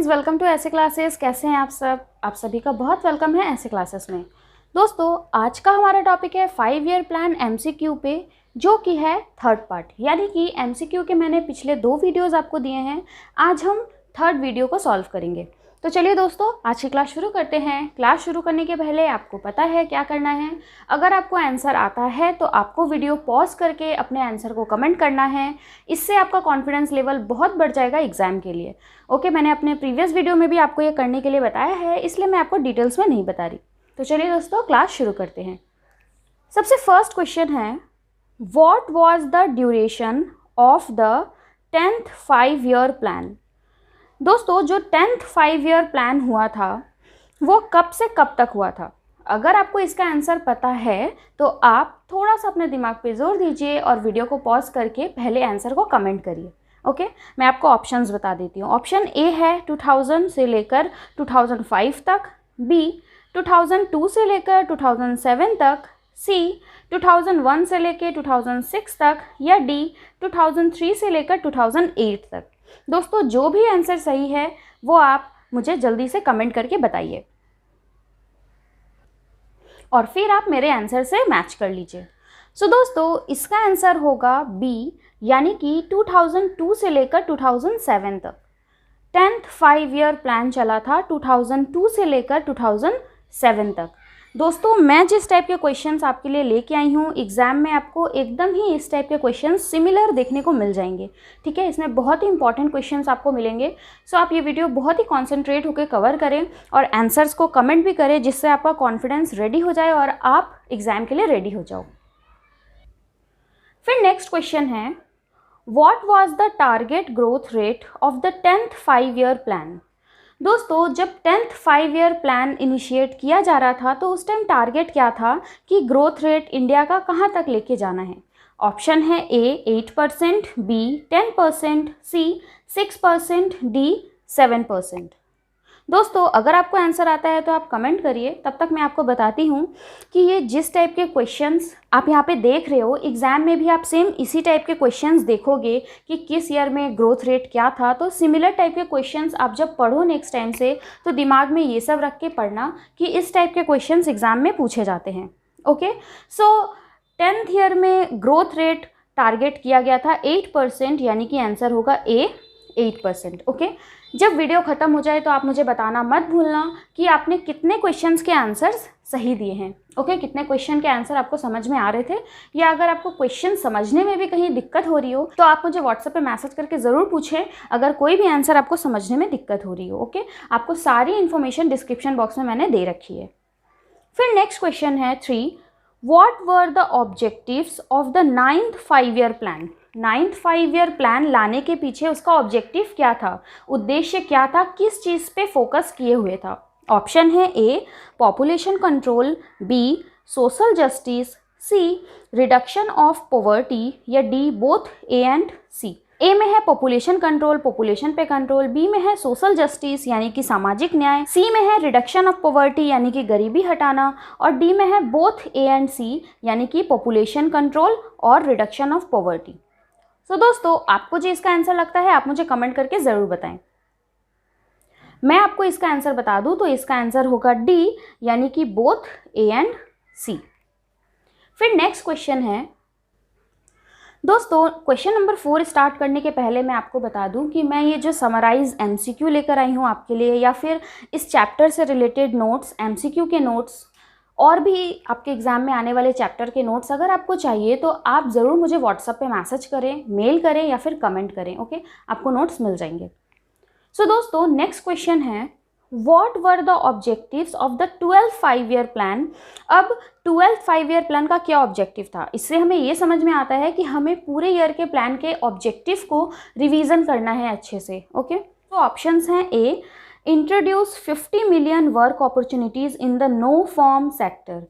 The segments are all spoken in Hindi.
फ्रेंड्स, वेलकम टू ऐसे क्लासेस। कैसे हैं आप सब? आप सभी का बहुत वेलकम है ऐसे क्लासेस में। दोस्तों, आज का हमारा टॉपिक है 5 ईयर प्लान एमसीक्यू पे, जो कि है थर्ड पार्ट। यानी कि एमसीक्यू के मैंने पिछले 2 वीडियोस आपको दिए हैं, आज हम थर्ड वीडियो को सॉल्व करेंगे। तो चलिए दोस्तों, आज की क्लास शुरू करते हैं। क्लास शुरू करने के पहले आपको पता है क्या करना है। अगर आपको आंसर आता है तो आपको वीडियो पॉज करके अपने आंसर को कमेंट करना है। इससे आपका कॉन्फिडेंस लेवल बहुत बढ़ जाएगा एग्जाम के लिए। ओके, मैंने अपने प्रीवियस वीडियो में भी आपको ये करने के लिए बताया है, इसलिए मैं आपको डिटेल्स में नहीं बता रही। तो चलिए दोस्तों, क्लास शुरू करते हैं। सबसे फर्स्ट क्वेश्चन है, what was the duration of the 10th 5 year plan. दोस्तों, जो 10th 5 ईयर प्लान हुआ था वो कब से कब तक हुआ था? अगर आपको इसका आंसर पता है तो आप थोड़ा सा अपने दिमाग पे जोर दीजिए और वीडियो को पॉज करके पहले आंसर को कमेंट करिए। ओके, मैं आपको ऑप्शंस बता देती हूँ। ऑप्शन ए है 2000 से लेकर 2005 तक, बी 2002 से लेकर 2007 तक, सी 2001 से लेकर 2006 तक, या डी 2003 से लेकर 2008 तक। दोस्तों, जो भी आंसर सही है वो आप मुझे जल्दी से कमेंट करके बताइए और फिर आप मेरे आंसर से मैच कर लीजिए। सो दोस्तों, इसका आंसर होगा बी, यानी कि 2002 से लेकर 2007 तक। 10th 5 ईयर प्लान चला था 2002 से लेकर 2007 तक। दोस्तों, मैं जिस टाइप के क्वेश्चंस आपके लिए लेके आई हूँ एग्ज़ाम में, आपको एकदम ही इस टाइप के क्वेश्चंस सिमिलर देखने को मिल जाएंगे। ठीक है, इसमें बहुत ही इंपॉर्टेंट क्वेश्चंस आपको मिलेंगे। सो आप ये वीडियो बहुत ही कॉन्सेंट्रेट होकर कवर करें और आंसर्स को कमेंट भी करें, जिससे आपका कॉन्फिडेंस रेडी हो जाए और आप एग्ज़ाम के लिए रेडी हो जाओ। फिर नेक्स्ट क्वेश्चन है, what was the target growth rate of the 10th 5 year plan. दोस्तों, जब 10th 5 ईयर प्लान इनिशिएट किया जा रहा था तो उस टाइम टारगेट क्या था कि ग्रोथ रेट इंडिया का कहाँ तक लेके जाना है। ऑप्शन है ए 8%, बी 10%, सी 6%, डी 7%। दोस्तों, अगर आपको आंसर आता है तो आप कमेंट करिए, तब तक मैं आपको बताती हूँ कि ये जिस टाइप के क्वेश्चंस आप यहाँ पे देख रहे हो, एग्ज़ाम में भी आप सेम इसी टाइप के क्वेश्चंस देखोगे कि किस ईयर में ग्रोथ रेट क्या था। तो सिमिलर टाइप के क्वेश्चंस आप जब पढ़ो नेक्स्ट टाइम से, तो दिमाग में ये सब रख के पढ़ना कि इस टाइप के क्वेश्चंस एग्ज़ाम में पूछे जाते हैं। ओके, सो 10th ईयर में ग्रोथ रेट टारगेट किया गया था 8%, यानी कि आंसर होगा ए 8%। ओके, जब वीडियो ख़त्म हो जाए तो आप मुझे बताना मत भूलना कि आपने कितने क्वेश्चंस के आंसर्स सही दिए हैं। ओके, कितने क्वेश्चन के आंसर आपको समझ में आ रहे थे, या अगर आपको क्वेश्चन समझने में भी कहीं दिक्कत हो रही हो तो आप मुझे व्हाट्सएप पे मैसेज करके ज़रूर पूछें, अगर कोई भी आंसर आपको समझने में दिक्कत हो रही हो। ओके, आपको सारी इन्फॉर्मेशन डिस्क्रिप्शन बॉक्स में मैंने दे रखी है। फिर नेक्स्ट क्वेश्चन है 3, what were the objectives of the 9th 5 year plan. 9th 5 year plan लाने के पीछे उसका ऑब्जेक्टिव क्या था, उद्देश्य क्या था, किस चीज़ पे फोकस किए हुए था। ऑप्शन है A population control, B social justice, C reduction of poverty, या D both A and C. A में है पॉपुलेशन कंट्रोल, पॉपुलेशन पे कंट्रोल, बी में है सोशल जस्टिस यानी कि सामाजिक न्याय, सी में है रिडक्शन ऑफ पॉवर्टी यानी कि गरीबी हटाना, और डी में है बोथ ए एंड सी यानी कि पॉपुलेशन कंट्रोल और रिडक्शन ऑफ पॉवर्टी। तो दोस्तों, आपको जो इसका आंसर लगता है आप मुझे कमेंट करके ज़रूर बताएं। मैं आपको इसका आंसर बता दूं तो इसका आंसर होगा डी, यानी कि बोथ ए एंड सी। फिर नेक्स्ट क्वेश्चन है, दोस्तों क्वेश्चन नंबर 4 स्टार्ट करने के पहले मैं आपको बता दूं कि मैं ये जो समराइज एमसीक्यू लेकर आई हूँ आपके लिए, या फिर इस चैप्टर से रिलेटेड नोट्स, एमसीक्यू के नोट्स और भी आपके एग्ज़ाम में आने वाले चैप्टर के नोट्स अगर आपको चाहिए तो आप ज़रूर मुझे व्हाट्सएप पे मैसेज करें, मेल करें या फिर कमेंट करें। ओके, आपको नोट्स मिल जाएंगे। सो दोस्तों, नेक्स्ट क्वेश्चन है, what were the objectives of the 12th 5 year plan. अब 12th 5 ईयर प्लान का क्या ऑब्जेक्टिव था, इससे हमें ये समझ में आता है कि हमें पूरे ईयर के प्लान के ऑब्जेक्टिव को रिवीजन करना है अच्छे से। ओके, तो ऑप्शंस हैं A introduce 50 million work opportunities in the no farm sector.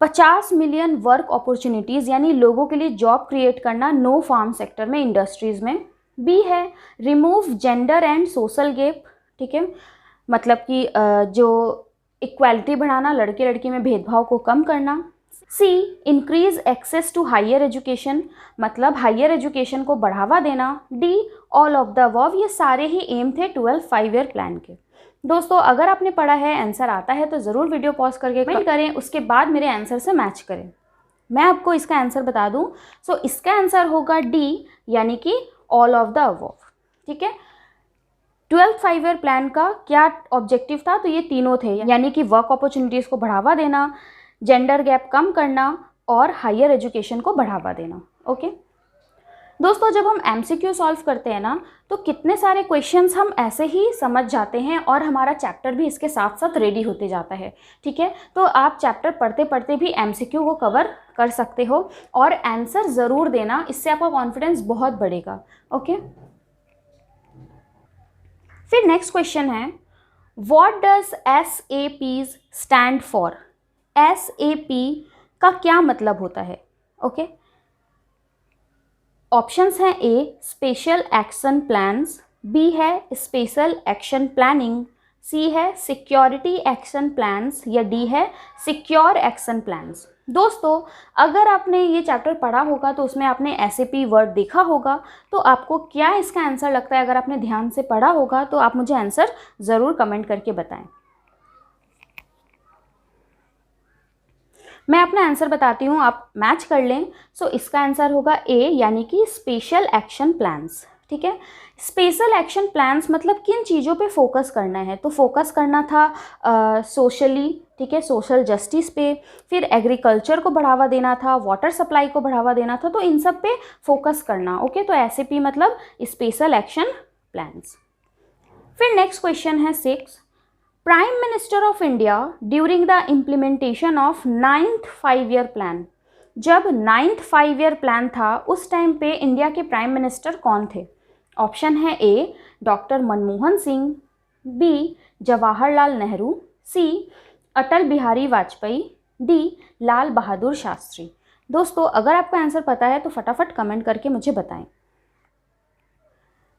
50 million work opportunities यानी लोगों के लिए जॉब क्रिएट करना नो फार्म सेक्टर में, इंडस्ट्रीज़ में। बी है remove gender and social gap. ठीक है, मतलब कि जो इक्वालिटी बढ़ाना, लड़के लड़की में भेदभाव को कम करना। C increase access to higher education, मतलब हायर एजुकेशन को बढ़ावा देना। D all of the above. ये सारे ही एम थे 12 5 ईयर प्लान के। दोस्तों अगर आपने पढ़ा है, आंसर आता है तो ज़रूर वीडियो पॉज करके कमेंट करें, उसके बाद मेरे आंसर से मैच करें। मैं आपको इसका आंसर बता दूं, सो इसका आंसर होगा डी, यानी कि ऑल ऑफ द अबव। ठीक है, 12 5 ईयर प्लान का क्या ऑब्जेक्टिव था, तो ये तीनों थे, यानी कि वर्क अपॉर्चुनिटीज़ को बढ़ावा देना, जेंडर गैप कम करना और हायर एजुकेशन को बढ़ावा देना। ओके दोस्तों, जब हम एमसीक्यू सॉल्व करते हैं ना, तो कितने सारे क्वेश्चंस हम ऐसे ही समझ जाते हैं और हमारा चैप्टर भी इसके साथ साथ रेडी होते जाता है। ठीक है, तो आप चैप्टर पढ़ते पढ़ते भी एमसीक्यू को कवर कर सकते हो और आंसर ज़रूर देना, इससे आपका कॉन्फिडेंस बहुत बढ़ेगा। ओके, फिर नेक्स्ट क्वेश्चन है, what does SAPs stand for. SAP का क्या मतलब होता है? ओके, ऑप्शंस हैं ए स्पेशल एक्शन प्लान्स, बी है स्पेशल एक्शन प्लानिंग, सी है सिक्योरिटी एक्शन प्लान्स या डी है सिक्योर एक्शन प्लान्स। दोस्तों अगर आपने ये चैप्टर पढ़ा होगा तो उसमें आपने SAP वर्ड देखा होगा, तो आपको क्या इसका आंसर लगता है? अगर आपने ध्यान से पढ़ा होगा तो आप मुझे आंसर ज़रूर कमेंट करके बताएं। मैं अपना आंसर बताती हूँ, आप मैच कर लें। सो इसका आंसर होगा ए, यानी कि स्पेशल एक्शन प्लान्स। ठीक है, स्पेशल एक्शन प्लान्स मतलब किन चीज़ों पे फोकस करना है, तो फोकस करना था सोशली, ठीक है, सोशल जस्टिस पे, फिर एग्रीकल्चर को बढ़ावा देना था, वाटर सप्लाई को बढ़ावा देना था, तो इन सब पे फोकस करना। ओके, तो SAP मतलब स्पेशल एक्शन प्लान्स। फिर नेक्स्ट क्वेश्चन है 6, prime minister of India during the implementation of 9th 5 year plan. जब 9th 5 ईयर प्लान था उस टाइम पे इंडिया के प्राइम मिनिस्टर कौन थे? ऑप्शन है ए डॉक्टर मनमोहन सिंह, बी जवाहरलाल नेहरू, सी अटल बिहारी वाजपेयी, डी लाल बहादुर शास्त्री। दोस्तों अगर आपको आंसर पता है तो फटाफट कमेंट करके मुझे बताएं।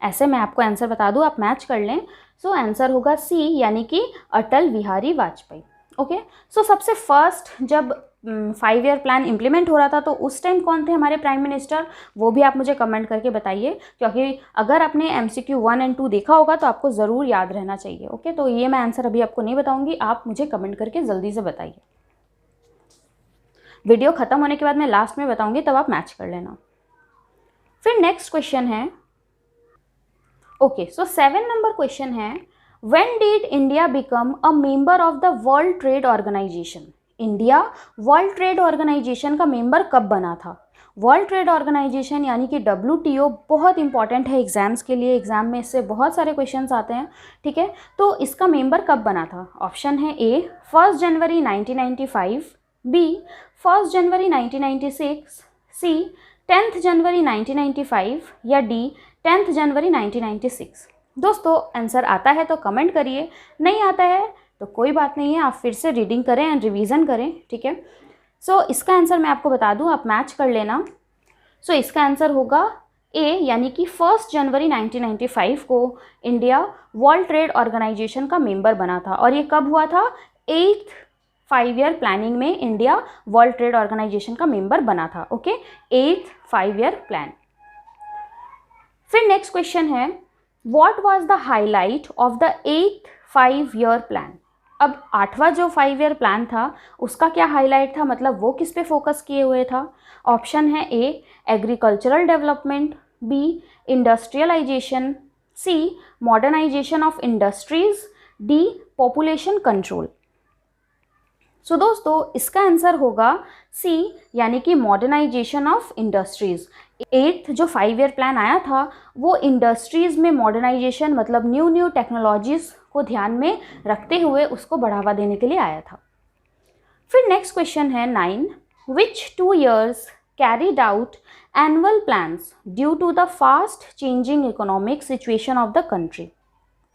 ऐसे मैं आपको आंसर बता दूं, आप मैच कर लें। सो आंसर होगा सी, यानी कि अटल बिहारी वाजपेयी। ओके, सो सबसे फर्स्ट जब 5 ईयर प्लान इम्प्लीमेंट हो रहा था तो उस टाइम कौन थे हमारे प्राइम मिनिस्टर, वो भी आप मुझे कमेंट करके बताइए, क्योंकि अगर आपने MCQ 1 और 2 देखा होगा तो आपको ज़रूर याद रहना चाहिए। ओके, तो ये मैं आंसर अभी आपको नहीं बताऊँगी, आप मुझे कमेंट करके जल्दी से बताइए। वीडियो ख़त्म होने के बाद मैं लास्ट में बताऊँगी, तब आप मैच कर लेना। फिर नेक्स्ट क्वेश्चन है, ओके, सो 7 नंबर क्वेश्चन है, when did India become a member of the World Trade Organization. India World Trade Organization का मेंबर कब बना था? वर्ल्ड ट्रेड ऑर्गेनाइजेशन यानी कि WTO बहुत इंपॉर्टेंट है एग्जाम्स के लिए, एग्जाम में इससे बहुत सारे क्वेश्चंस आते हैं। ठीक है, तो इसका मेंबर कब बना था? ऑप्शन है ए 1 जनवरी 1995, बी 1 जनवरी 1996, सी 10 जनवरी 1995 या डी 10 जनवरी 1996। दोस्तों आंसर आता है तो कमेंट करिए, नहीं आता है तो कोई बात नहीं है, आप फिर से रीडिंग करें एंड रिवीजन करें। ठीक है, सो इसका आंसर मैं आपको बता दूं, आप मैच कर लेना। सो इसका आंसर होगा ए, यानी कि 1 जनवरी 1995 को इंडिया वर्ल्ड ट्रेड ऑर्गेनाइजेशन का मेंबर बना था। और ये कब हुआ था? 8th 5 ईयर प्लानिंग में इंडिया वर्ल्ड ट्रेड ऑर्गेनाइजेशन का मेंबर बना था। Okay, 8th 5 year plan. फिर नेक्स्ट क्वेश्चन है, what was the highlight of the 8th 5 year plan. अब 8वां जो 5 ईयर प्लान था उसका क्या हाईलाइट था, मतलब वो किस पे फोकस किए हुए था? ऑप्शन है A agricultural development, B industrialisation, C modernisation of industries, D population control. So दोस्तों इसका आंसर होगा सी, यानी कि मॉडर्नाइजेशन ऑफ इंडस्ट्रीज़। 8th जो 5 ईयर प्लान आया था वो इंडस्ट्रीज़ में मॉडर्नाइजेशन मतलब न्यू टेक्नोलॉजीज़ को ध्यान में रखते हुए उसको बढ़ावा देने के लिए आया था। फिर नेक्स्ट क्वेश्चन है 9, विच 2 years carried out annual plans due to the fast changing economic situation of the country।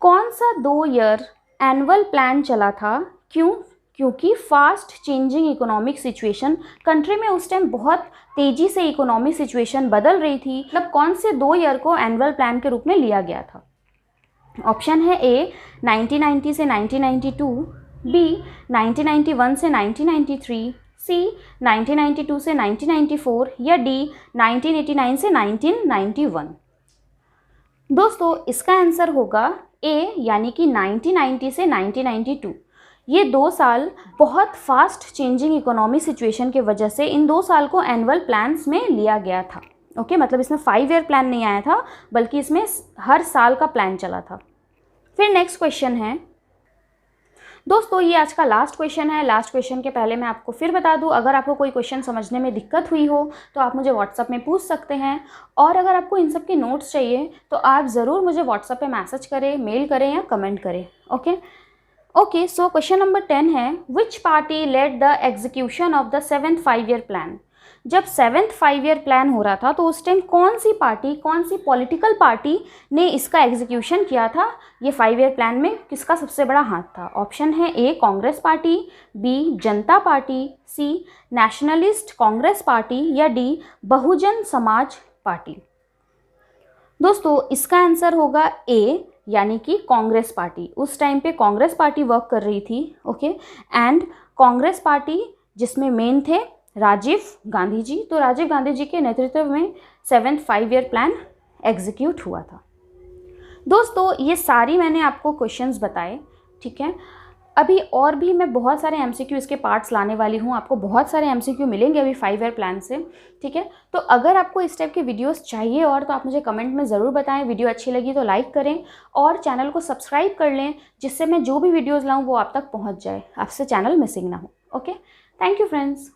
कौन सा 2 ईयर एनुअल प्लान चला था? क्योंकि fast changing economic situation, country में उस टाइम बहुत तेज़ी से इकोनॉमिक सिचुएशन बदल रही थी। मतलब कौन से 2 ईयर को एनुअल प्लान के रूप में लिया गया था? ऑप्शन है ए 1990 से 1992, बी 1991 से 1993, सी 1992 से 1994 या डी 1989 से 1991। दोस्तों इसका आंसर होगा ए यानी कि 1990 से 1992। ये 2 साल बहुत फास्ट चेंजिंग इकोनॉमी सिचुएशन की वजह से इन 2 साल को एनुअल प्लान्स में लिया गया था। ओके, मतलब इसमें 5 ईयर प्लान नहीं आया था, बल्कि इसमें हर साल का प्लान चला था। फिर नेक्स्ट क्वेश्चन है दोस्तों, ये आज का लास्ट क्वेश्चन है। लास्ट क्वेश्चन के पहले मैं आपको फिर बता दूं, अगर आपको कोई क्वेश्चन समझने में दिक्कत हुई हो तो आप मुझे व्हाट्सअप में पूछ सकते हैं, और अगर आपको इन सब के नोट्स चाहिए तो आप ज़रूर मुझे व्हाट्सअप पे मैसेज करें, मेल करें या कमेंट करें। ओके, सो क्वेश्चन नंबर 10 है, which party led the execution of the 7th 5 year plan. जब 7th 5 ईयर प्लान हो रहा था तो उस टाइम कौन सी पॉलिटिकल पार्टी ने इसका एग्जीक्यूशन किया था? ये 5 ईयर प्लान में किसका सबसे बड़ा हाथ था? ऑप्शन है ए कांग्रेस पार्टी, बी जनता पार्टी, सी नेशनलिस्ट कांग्रेस पार्टी या डी बहुजन समाज पार्टी। दोस्तों इसका आंसर होगा ए यानी कि कांग्रेस पार्टी। उस टाइम पे कांग्रेस पार्टी वर्क कर रही थी। ओके, एंड कांग्रेस पार्टी जिसमें मेन थे राजीव गांधी जी, तो राजीव गांधी जी के नेतृत्व में 7th 5 ईयर प्लान एग्जीक्यूट हुआ था। दोस्तों ये सारी मैंने आपको क्वेश्चंस बताए, ठीक है। अभी और भी मैं बहुत सारे एमसीक्यू इसके पार्ट्स लाने वाली हूँ, आपको बहुत सारे एमसीक्यू मिलेंगे अभी 5 ईयर प्लान से, ठीक है। तो अगर आपको इस टाइप के वीडियोस चाहिए और तो आप मुझे कमेंट में ज़रूर बताएं। वीडियो अच्छी लगी तो लाइक करें और चैनल को सब्सक्राइब कर लें, जिससे मैं जो भी वीडियोज़ लाऊँ वो आप तक पहुँच जाए, आपसे चैनल मिसिंग ना हो। Okay, thank you friends.